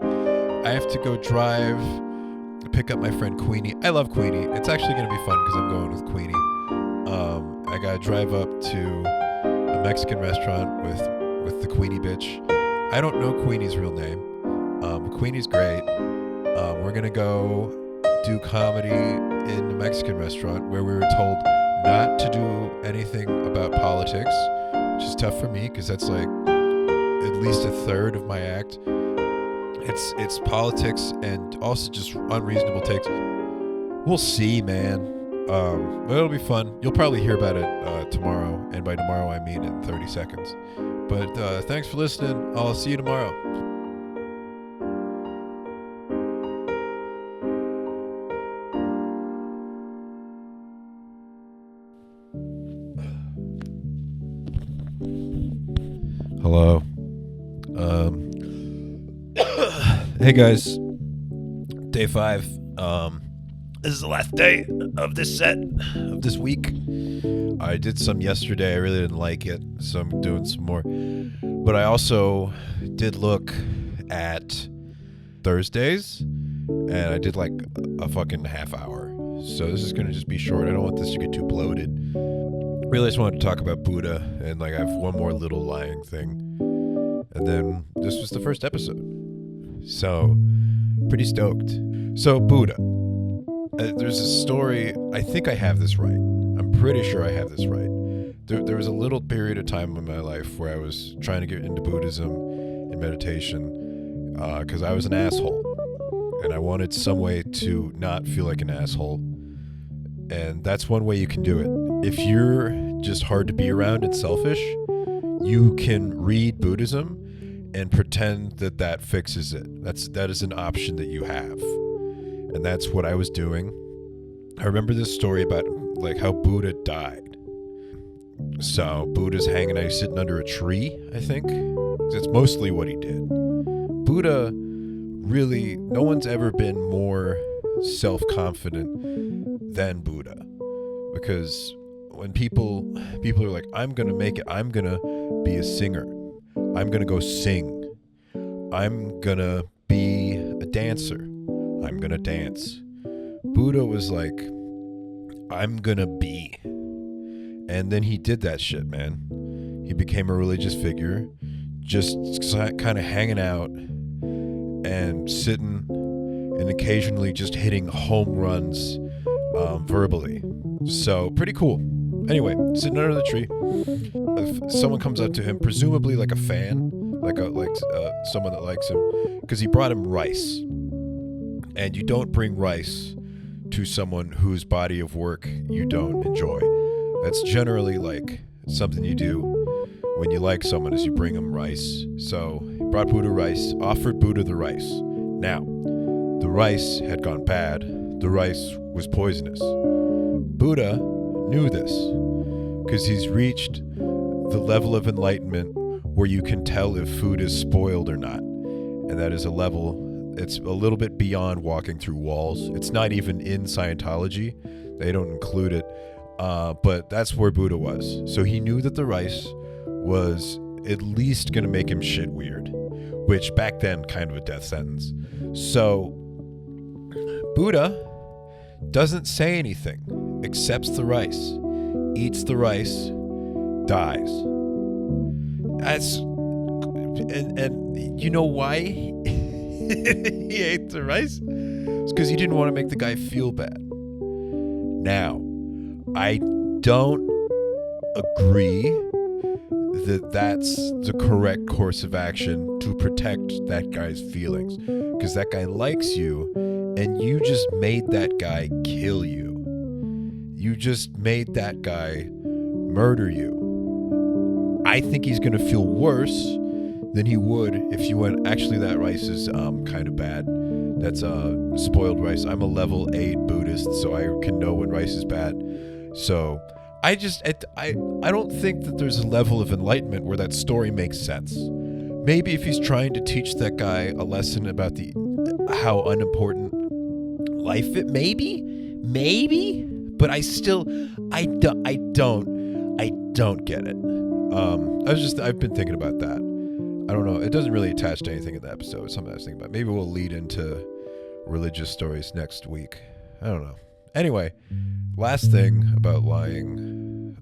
I have to go drive, pick up my friend Queenie. I love Queenie. It's actually going to be fun because I'm going with Queenie. I got to drive up to a Mexican restaurant with the Queenie bitch. I don't know Queenie's real name. Queenie's great. We're going to go do comedy in a Mexican restaurant where we were told not to do anything about politics, which is tough for me because that's like at least a third of my act. It's politics and also just unreasonable takes. We'll see, man. But it'll be fun. You'll probably hear about it tomorrow, and by tomorrow I mean in 30 seconds. But thanks for listening. I'll see you tomorrow. Hello. Hey guys. Day 5. This is the last day of this set of this week. I did some yesterday. I really didn't like it, so I'm doing some more. But I also did look at Thursdays, and I did like a fucking half hour. So this is going to just be short. I don't want this to get too bloated. Really just wanted to talk about Buddha, and like I have one more little lying thing. And then this was the first episode. So, pretty stoked. So, Buddha. There's a story, I think I have this right. I'm pretty sure I have this right. There was a little period of time in my life where I was trying to get into Buddhism and meditation because I was an asshole. And I wanted some way to not feel like an asshole. And that's one way you can do it. If you're just hard to be around and selfish, you can read Buddhism and pretend that fixes it. That is an option that you have. And that's what I was doing. I remember this story about like how Buddha died. So Buddha's hanging out, he's sitting under a tree, I think. That's mostly what he did. Buddha really, no one's ever been more self-confident than Buddha. Because when people are like, I'm going to make it, I'm going to be a singer. I'm going to go sing. I'm going to be a dancer. I'm going to dance. Buddha was like, I'm going to be. And then he did that shit, man. He became a religious figure, just kind of hanging out and sitting and occasionally just hitting home runs verbally. So pretty cool. Anyway, sitting under the tree, if someone comes up to him, presumably like a fan, like someone that likes him, because he brought him rice. And you don't bring rice to someone whose body of work you don't enjoy. That's generally like something you do when you like someone, is you bring them rice. So he brought Buddha rice, offered Buddha the rice. Now, the rice had gone bad. The rice was poisonous. Buddha knew this because he's reached the level of enlightenment where you can tell if food is spoiled or not. And that is a level, it's a little bit beyond walking through walls. It's not even in Scientology. They don't include it. But that's where Buddha was. So he knew that the rice was at least going to make him shit weird, which back then kind of a death sentence. So Buddha doesn't say anything, accepts the rice, eats the rice, dies. That's and you know why he ate the rice? It's because he didn't want to make the guy feel bad. Now, I don't agree that that's the correct course of action to protect that guy's feelings, because that guy likes you and you just made that guy kill you. You just made that guy murder you. I think he's going to feel worse than he would if you went, actually that rice is kind of bad. That's spoiled rice. I'm a level 8 Buddhist, so I can know when rice is bad. So I don't think that there's a level of enlightenment where that story makes sense. Maybe if he's trying to teach that guy a lesson about how unimportant life it maybe, but I don't get it. I've been thinking about that. I don't know. It doesn't really attach to anything in the episode. It's something I was thinking about. Maybe we'll lead into religious stories next week. I don't know. Anyway, last thing about lying.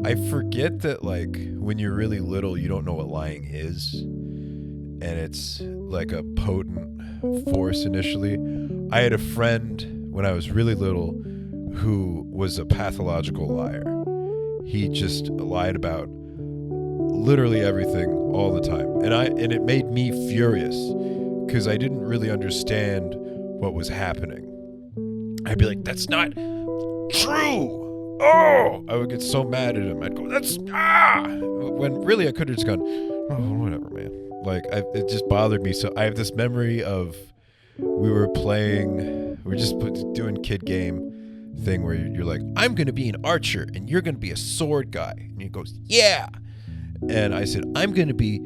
I forget that, like, when you're really little, you don't know what lying is. And it's like a potent force initially. I had a friend when I was really little who was a pathological liar. He just lied about literally everything all the time. And it made me furious because I didn't really understand what was happening. I'd be like, that's not true. Oh, I would get so mad at him. I'd go, when really I could have just gone, oh, whatever, man. Like, it just bothered me. So I have this memory of we were just doing kid game thing where you're like, I'm going to be an archer and you're going to be a sword guy. And he goes, yeah. And I said, I'm going to be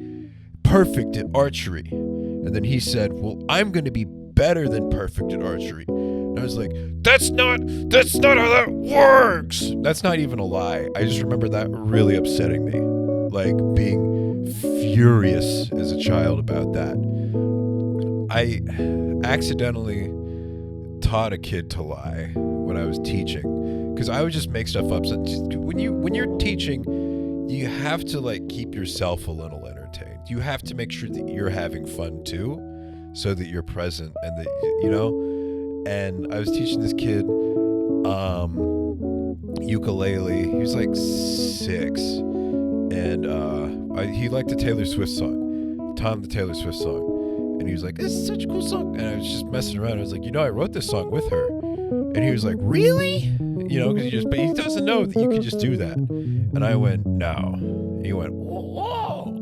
perfect at archery. And then he said, well, I'm going to be better than perfect at archery. And I was like, that's not how that works. That's not even a lie. I just remember that really upsetting me. Like being furious as a child about that. I accidentally taught a kid to lie when I was teaching, because I would just make stuff up. So when you're teaching, you have to like keep yourself a little entertained. You have to make sure that you're having fun too, so that you're present and that, you know. And I was teaching this kid ukulele. He was like 6, and he liked the Taylor Swift song, Tom the Taylor Swift song. And he was like, this is such a cool song. And I was just messing around. I was like, I wrote this song with her. And he was like, really? Because but he doesn't know that you can just do that. And I went, no. And he went, whoa.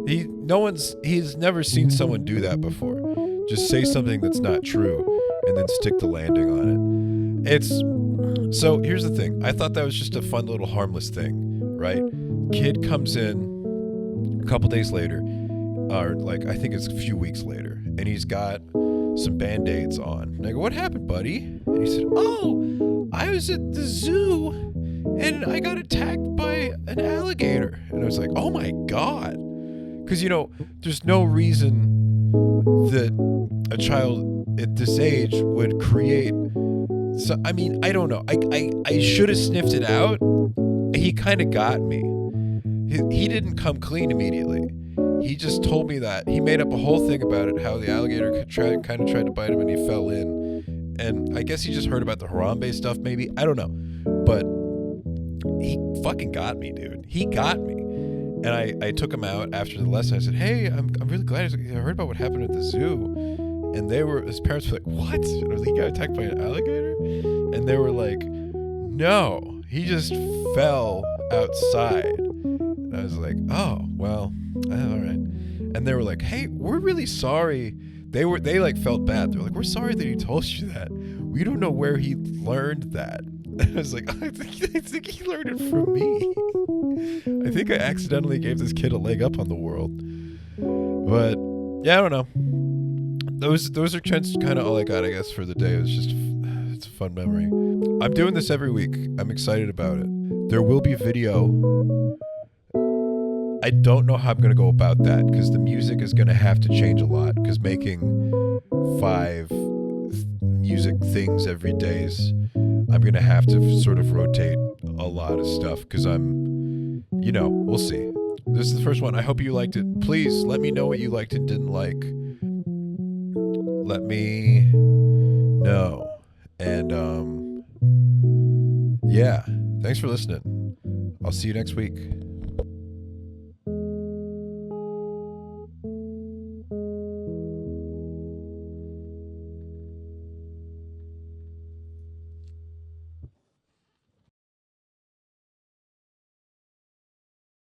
He's never seen someone do that before. Just say something that's not true and then stick the landing on it. So here's the thing. I thought that was just a fun little harmless thing, right? Kid comes in a couple days later, or like I think it's a few weeks later, and he's got some Band-Aids on. And I go, what happened, buddy? And he said, oh, I was at the zoo and I got attacked by an alligator. And I was like, oh my God. Because, there's no reason that a child at this age would create. So, I mean, I don't know. I should have sniffed it out. He kind of got me. He didn't come clean immediately. He just told me that. He made up a whole thing about it, how the alligator kind of tried to bite him and he fell in. And I guess he just heard about the Harambe stuff, maybe. I don't know. But he fucking got me, dude. He got me. And I took him out after the lesson. I said, hey, I'm really glad I heard about what happened at the zoo. And his parents were like, what? And I was like, he got attacked by an alligator? And they were like, no, he just fell outside. And I was like, oh, well, all right. And they were like, hey, we're really sorry. They like felt bad. They're like, we're sorry that he told you that. We don't know where he learned that. I was like, I think he learned it from me. I think I accidentally gave this kid a leg up on the world. But yeah, I don't know. Those are kind of all I got, I guess, for the day. It's a fun memory. I'm doing this every week. I'm excited about it. There will be video. I don't know how I'm going to go about that because the music is going to have to change a lot because making 5 music things every day I'm going to have to sort of rotate a lot of stuff because we'll see. This is the first one. I hope you liked it. Please let me know what you liked and didn't like. Let me know. And yeah, thanks for listening. I'll see you next week.